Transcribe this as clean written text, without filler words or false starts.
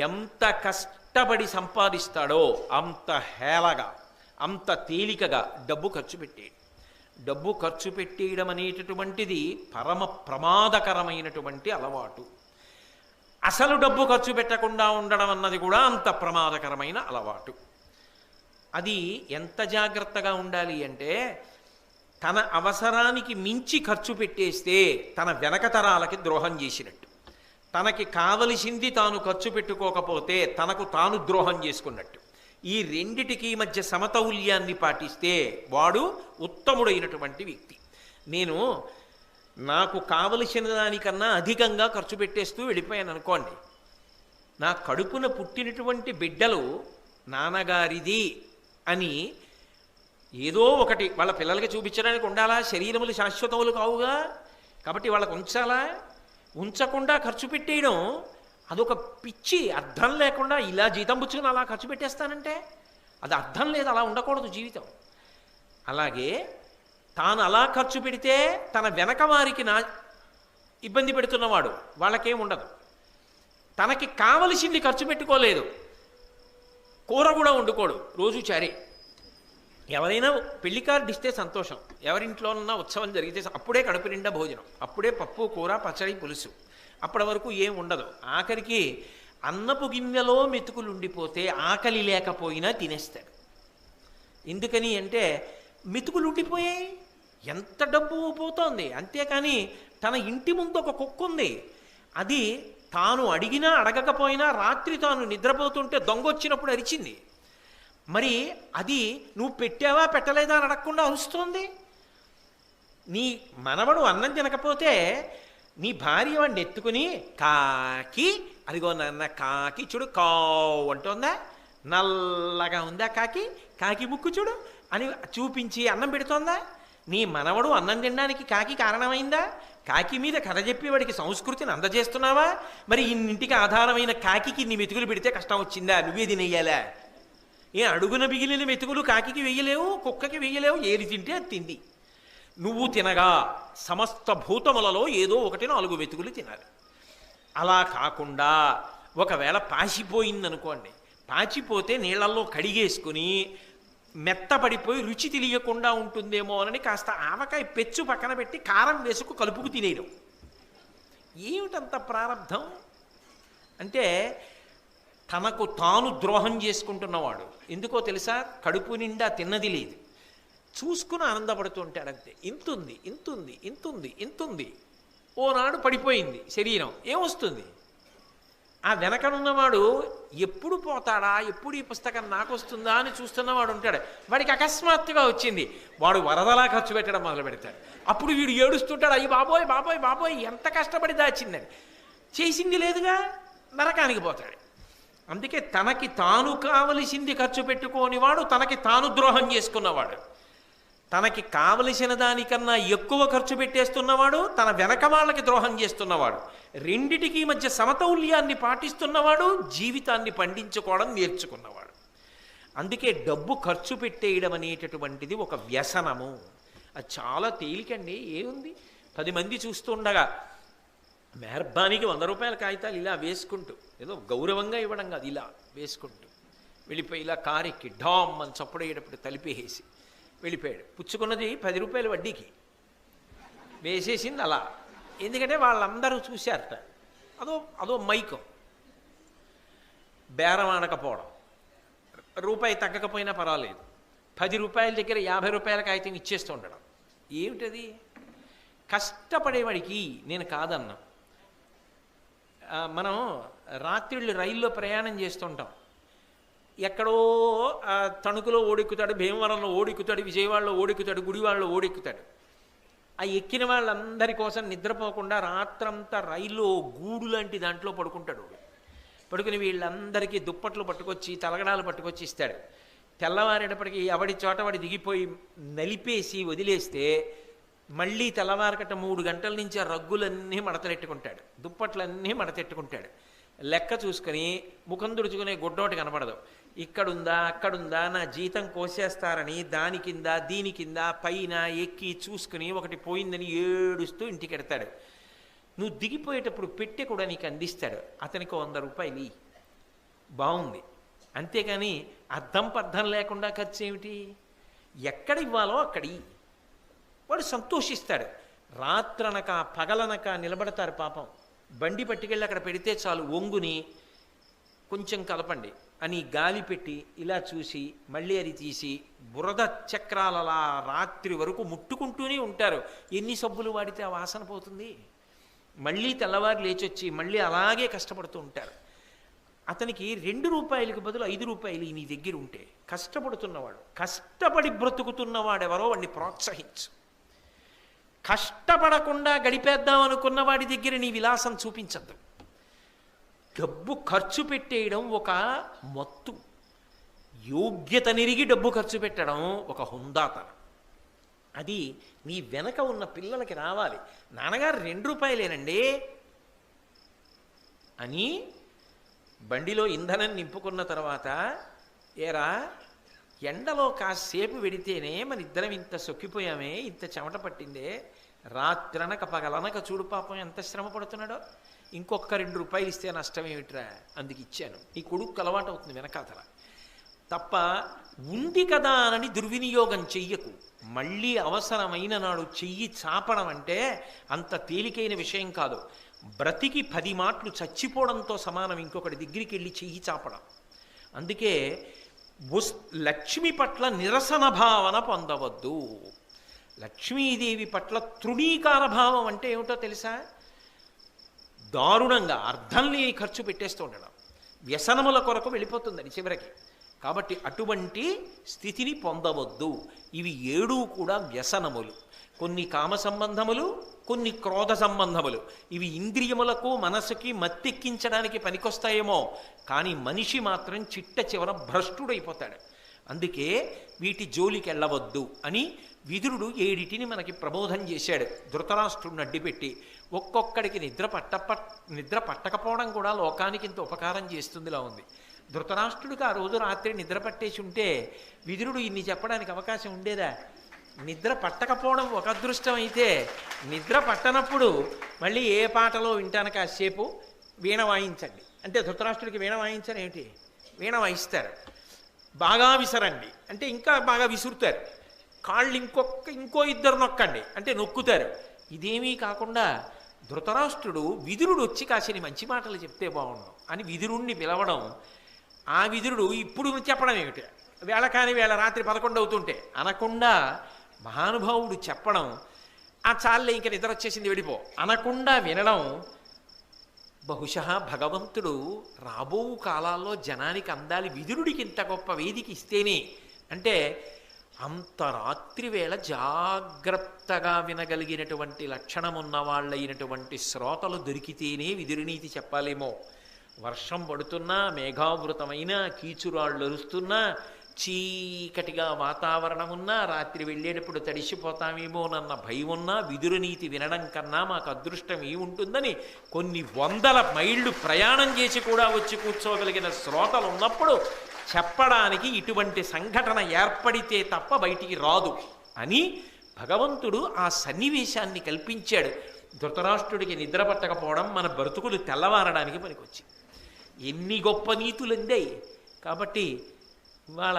ఎంత కష్టపడి సంపాదిస్తాడో అంత హేళగా, అంత తేలికగా డబ్బు ఖర్చు పెట్టేయడం. డబ్బు ఖర్చు పెట్టేయడం అనేటటువంటిది పరమ ప్రమాదకరమైనటువంటి అలవాటు. అసలు డబ్బు ఖర్చు పెట్టకుండా ఉండడం అన్నది కూడా అంత ప్రమాదకరమైన అలవాటు. అది ఎంత జాగ్రత్తగా ఉండాలి అంటే, తన అవసరానికి మించి ఖర్చు పెట్టేస్తే తన వెనక తరాలకి ద్రోహం చేసినట్టు. తనకి కావలసింది తాను ఖర్చు పెట్టుకోకపోతే తనకు తాను ద్రోహం చేసుకున్నట్టు. ఈ రెండిటికి మధ్య సమతౌల్యాన్ని పాటిస్తే వాడు ఉత్తముడైనటువంటి వ్యక్తి. నేను నాకు కావలసిన దానికన్నా అధికంగా ఖర్చు పెట్టేస్తూ వెళ్ళిపోయాను అనుకోండి, నా కడుపున పుట్టినటువంటి బిడ్డలు నాన్నగారిది అని ఏదో ఒకటి వాళ్ళ పిల్లలకి చూపించడానికి ఉండాలా. శరీరములు శాశ్వతములు కావుగా, కాబట్టి వాళ్ళకు ఉంచాలా. ఉంచకుండా ఖర్చు పెట్టేయడం అదొక పిచ్చి. అర్థం లేకుండా ఇలా జీతం పుచ్చుకుని అలా ఖర్చు పెట్టేస్తానంటే అది అర్థం లేదు. అలా ఉండకూడదు జీవితం. అలాగే తాను అలా ఖర్చు పెడితే తన వెనక వారికి ఇబ్బంది పెడుతున్నవాడు వాళ్ళకేం ఉండదు. తనకి కావలసింది ఖర్చు పెట్టుకోలేదు, కూర కూడా వండుకోడు, రోజు చారే. ఎవరైనా పెళ్లి కార్డు ఇస్తే సంతోషం, ఎవరింట్లోనన్నా ఉత్సవం జరిగితే అప్పుడే కడుపు నిండా భోజనం, అప్పుడే పప్పు కూర పచ్చడి పులుసు, అప్పటి వరకు ఏం ఉండదు. ఆఖరికి అన్నపు గిన్నెలో మెతుకులు ఉండిపోతే ఆకలి లేకపోయినా తినేస్తాడు. ఎందుకని అంటే మెతుకులు ఉండిపోయాయి, ఎంత డబ్బు పోతోంది. అంతేకాని తన ఇంటి ముందు ఒక కుక్క ఉంది, అది తాను అడిగినా అడగకపోయినా రాత్రి తాను నిద్రపోతుంటే దొంగ వచ్చినప్పుడు అరిచింది. మరి అది నువ్వు పెట్టావా పెట్టలేదా అని అడగకుండా అరుస్తోంది. నీ మనవడు అన్నం తినకపోతే నీ భార్య వాడిని ఎత్తుకుని కాకి, అదిగో నాన్న కాకి చూడు కావు అంటోందా, నల్లగా ఉందా కాకి, కాకి ముక్కు చూడు అని చూపించి అన్నం పెడుతోందా. నీ మనవడు అన్నం తినడానికి కాకి కారణమైందా? కాకి మీద కథ చెప్పి వాడికి సంస్కృతిని అందజేస్తున్నావా? మరి ఇన్నింటికి ఆధారమైన కాకికి నీ మెతుకులు పెడితే కష్టం వచ్చిందా? నువ్వే తినేయాలా? ఏ అడుగున మిగిలిన మెతుకులు కాకికి వెయ్యలేవు, కుక్కకి వెయ్యలేవు, ఏది తింటే అది తింది. నువ్వు తినగా సమస్త భూతములలో ఏదో ఒకటి 4 మెతుకులు తినాలి. అలా కాకుండా ఒకవేళ పాచిపోయిందనుకోండి, పాచిపోతే నీళ్ళల్లో కడిగేసుకుని మెత్తపడిపోయి రుచి తెలియకుండా ఉంటుందేమో అని కాస్త ఆవకాయ పెచ్చు పక్కన పెట్టి కారం వేసుకు కలుపుకు తినేయడం. ఏమిటంత ప్రారంధం అంటే తనకు తాను ద్రోహం చేసుకుంటున్నవాడు. ఎందుకో తెలుసా? కడుపు నిండా తిన్నది లేదు, చూసుకుని ఆనందపడుతూ ఉంటాడు అంతే. ఇంతుంది ఇంతుంది ఇంతుంది ఇంతుంది. ఓనాడు పడిపోయింది శరీరం, ఏమొస్తుంది? ఆ వెనకనున్నవాడు ఎప్పుడు పోతాడా, ఎప్పుడు ఈ పుస్తకం నాకు వస్తుందా అని చూస్తున్నవాడు ఉంటాడు. వాడికి అకస్మాత్తుగా వచ్చింది, వాడు వరదలా ఖర్చు పెట్టడం మొదలు పెడతాడు. అప్పుడు వీడు ఏడుస్తుంటాడు, అయ్యి బాబోయ్ బాబోయ్ బాబోయ్ ఎంత కష్టపడి దాచిందని. చేసింది లేదుగా, నరకానికి పోతాడు. అందుకే తనకి తాను కావలసింది ఖర్చు పెట్టుకోనివాడు తనకి తాను ద్రోహం చేసుకున్నవాడు. తనకి కావలసిన దానికన్నా ఎక్కువ ఖర్చు పెట్టేస్తున్నవాడు తన వెనక వాళ్ళకి ద్రోహం చేస్తున్నవాడు. రెండిటికి మధ్య సమతౌల్యాన్ని పాటిస్తున్నవాడు జీవితాన్ని పండించుకోవడం నేర్చుకున్నవాడు. అందుకే డబ్బు ఖర్చు పెట్టేయడం అనేటటువంటిది ఒక వ్యసనము. అది చాలా తేలికండి. ఏముంది, 10 మంది చూస్తుండగా మెహర్బానికి 100 రూపాయల కాగితాలు ఇలా వేసుకుంటూ, ఏదో గౌరవంగా ఇవ్వడం కాదు, ఇలా వేసుకుంటూ వెళ్ళిపోయి ఇలా కారెక్కి డామ్ అని చప్పుడయ్యేటప్పుడు తలిపేసి వెళ్ళిపోయాడు. పుచ్చుకున్నది 10 రూపాయల వడ్డీకి వేసేసింది అలా. ఎందుకంటే వాళ్ళందరూ చూశారట. అదో మైకం. బేరం ఆడకపోవడం, రూపాయి తగ్గకపోయినా పర్వాలేదు, 10 రూపాయల దగ్గర 50 రూపాయల కాగితం ఇచ్చేస్తూ ఉండడం. ఏమిటది? కష్టపడేవాడికి నేను కాదన్నా. మనం రాత్రిళ్ళు రైల్లో ప్రయాణం చేస్తుంటాం. ఎక్కడో తణుకులో ఓడెక్కుతాడు, భీమవరంలో ఓడెక్కుతాడు, విజయవాడలో ఓడెక్కుతాడు, గుడివాడలో ఓడెక్కుతాడు. ఆ ఎక్కిన వాళ్ళందరి కోసం నిద్రపోకుండా రాత్రంతా రైల్లో గూడు లాంటి దాంట్లో పడుకుంటాడు. పడుకుని వీళ్ళందరికీ దుప్పట్లు పట్టుకొచ్చి తలగడాలు పట్టుకొచ్చి ఇస్తాడు. తెల్లవారేటప్పటికి ఎవడి చోట వాడి దిగిపోయి నలిపేసి వదిలేస్తే మళ్ళీ తెల్లవారకట 3 గంటల నుంచి ఆ రగ్గులన్నీ మడతలెట్టుకుంటాడు, దుప్పట్లన్నీ మడతెట్టుకుంటాడు. లెక్క చూసుకొని ముఖం తుడుచుకునే గుడ్డోటి కనపడదు. ఇక్కడుందా అక్కడుందా, నా జీతం కోసేస్తారని దాని కింద దీని కింద పైన ఎక్కి చూసుకుని ఒకటి పోయిందని ఏడుస్తూ ఇంటికి ఎడతాడు. నువ్వు దిగిపోయేటప్పుడు పెట్టె కూడా నీకు అందిస్తాడు. అతనికి 100 రూపాయలు బాగుంది. అంతేకాని అర్థం పర్థం లేకుండా ఖర్చు ఏమిటి? ఎక్కడ ఇవ్వాలో అక్కడి వాడు సంతోషిస్తాడు. రాత్రనక పగలనక నిలబడతారు పాపం. బండి పట్టుకెళ్ళి అక్కడ పెడితే చాలు, ఒంగుని కొంచెం కలపండి అని గాలి పెట్టి ఇలా చూసి మళ్ళీ అది తీసి బురద చక్రాలలా రాత్రి వరకు ముట్టుకుంటూనే ఉంటారు. ఎన్ని సబ్బులు వాడితే ఆ వాసన పోతుంది? మళ్ళీ తెల్లవారు లేచొచ్చి మళ్ళీ అలాగే కష్టపడుతూ ఉంటారు. అతనికి 2 రూపాయలకు బదులు 5 రూపాయలు నీ దగ్గర ఉంటే కష్టపడుతున్నవాడు, కష్టపడి బ్రతుకుతున్నవాడెవరో వాడిని ప్రోత్సహించు. కష్టపడకుండా గడిపేద్దాం అనుకున్న వాడి దగ్గర నీ విలాసం చూపించద్దు. డబ్బు ఖర్చు పెట్టేయడం ఒక మత్తు, యోగ్యత నిరిగి డబ్బు ఖర్చు పెట్టడం ఒక హుందాతనం. అది నీ వెనక ఉన్న పిల్లలకి రావాలి. నాన్నగారు 2 రూపాయలేనండి అని బండిలో ఇంధనం నింపుకున్న తర్వాత, ఏరా ఎండలో కాసేపు వెడితేనే మన ఇద్దరం ఇంత సొక్కిపోయామే, ఇంత చెమట పట్టిందే, రాత్రనక పగలనక చూడు పాపం ఎంత శ్రమ పడుతున్నాడో, ఇంకొక 2 రూపాయలు ఇస్తే నష్టం ఏమిట్రా, అందుకు ఇచ్చాను. నీ కొడుకు అలవాటు అవుతుంది వెనకాతల. తప్ప ఉంది కదా అని దుర్వినియోగం చెయ్యకు. మళ్ళీ అవసరమైన నాడు చెయ్యి చాపడం అంటే అంత తేలికైన విషయం కాదు. బ్రతికి 10 మాటలు చచ్చిపోవడంతో సమానం ఇంకొకటి దగ్గరికి వెళ్ళి చెయ్యి చాపడం. అందుకే లక్ష్మి పట్ల నిరసన భావన పొందవద్దు. లక్ష్మీదేవి పట్ల తృణీకార భావం అంటే ఏమిటో తెలుసా? దారుణంగా అర్థం లేని ఖర్చు పెట్టేస్తూ ఉండడం, వ్యసనముల కొరకు వెళ్ళిపోతుందని చివరికి. కాబట్టి అటువంటి స్థితిని పొందవద్దు. ఇవి 7 కూడా వ్యసనములు. కొన్ని కామ సంబంధములు, కొన్ని క్రోధ సంబంధములు. ఇవి ఇంద్రియములకు మనసుకి మత్తెక్కించడానికి పనికొస్తాయేమో, కానీ మనిషి మాత్రం చిట్ట చివర భ్రష్టుడైపోతాడు. అందుకే వీటి జోలికి వెళ్ళవద్దు అని విదురుడు 7 మనకి ప్రబోధం చేశాడు. ధృతరాష్ట్రుడిని అడ్డిపెట్టి ఒక్కొక్కడికి నిద్ర పట్టకపోవడం కూడా లోకానికి ఇంత ఉపకారం చేస్తుందిలా ఉంది. ధృతరాష్ట్రుడికి ఆ రోజు రాత్రి నిద్ర పట్టేసి ఉంటే విదురుడు ఇన్ని చెప్పడానికి అవకాశం ఉండేదా? నిద్ర పట్టకపోవడం ఒక అదృష్టం అయితే, నిద్ర పట్టనప్పుడు మళ్ళీ ఏ పాటలో వింటాను కాసేపు వీణ వాయించండి అంటే ధృతరాష్ట్రుడికి వీణ వాయించరు ఏమిటి? వీణ వాయిస్తారు. బాగా విసరండి అంటే ఇంకా బాగా విసురుతారు. కాళ్ళు ఇంకో 2 నొక్కండి అంటే నొక్కుతారు. ఇదేమీ కాకుండా ధృతరాష్ట్రుడు విదురుడు వచ్చి కాసిని మంచి మాటలు చెప్తే బాగుండు అని విదురుణ్ణి పిలవడం, ఆ విదురుడు ఇప్పుడు చెప్పడం ఏమిటి? వేళ కాని వేళ రాత్రి 11 అవుతుంటే అనకుండా మహానుభావుడు చెప్పడం, ఆ చాలే ఇంక నిద్ర వచ్చేసింది వెళ్ళిపో అనకుండా వినడం. బహుశः భగవంతుడు రాబో కాలాల్లో జనానికి అందాలి, విదురుడికి ఇంత గొప్ప వేదిక ఇస్తేనే. అంటే అంత రాత్రి వేళ జాగ్రత్తగా వినగలిగినటువంటి లక్షణమున్న వాళ్ళైనటువంటి శ్రోతలు దొరికితేనే విదురునీతి చెప్పాలేమో. వర్షం పడుతున్నా, మేఘావృతమైన, కీచురాళ్ళు అరుస్తున్నా, చీకటిగా వాతావరణం ఉన్నా, రాత్రి వెళ్ళేటప్పుడు తడిసిపోతామేమోనన్న భయం ఉన్నా, విదురునీతి వినడం కన్నా మాకు అదృష్టం ఏముంటుందని కొన్ని 100 మైళ్ళు ప్రయాణం చేసి కూడా వచ్చి కూర్చోగలిగిన శ్రోతలు ఉన్నప్పుడు చెప్పడానికి ఇటువంటి సంఘటన ఏర్పడితే తప్ప బయటికి రాదు అని భగవంతుడు ఆ సన్నివేశాన్ని కల్పించాడు. ధృతరాష్ట్రుడికి నిద్ర పట్టకపోవడం మన బ్రతుకులు తెల్లవారడానికి పనికొచ్చింది. ఎన్ని గొప్ప నీతులు అందాయి. కాబట్టి ఇవాళ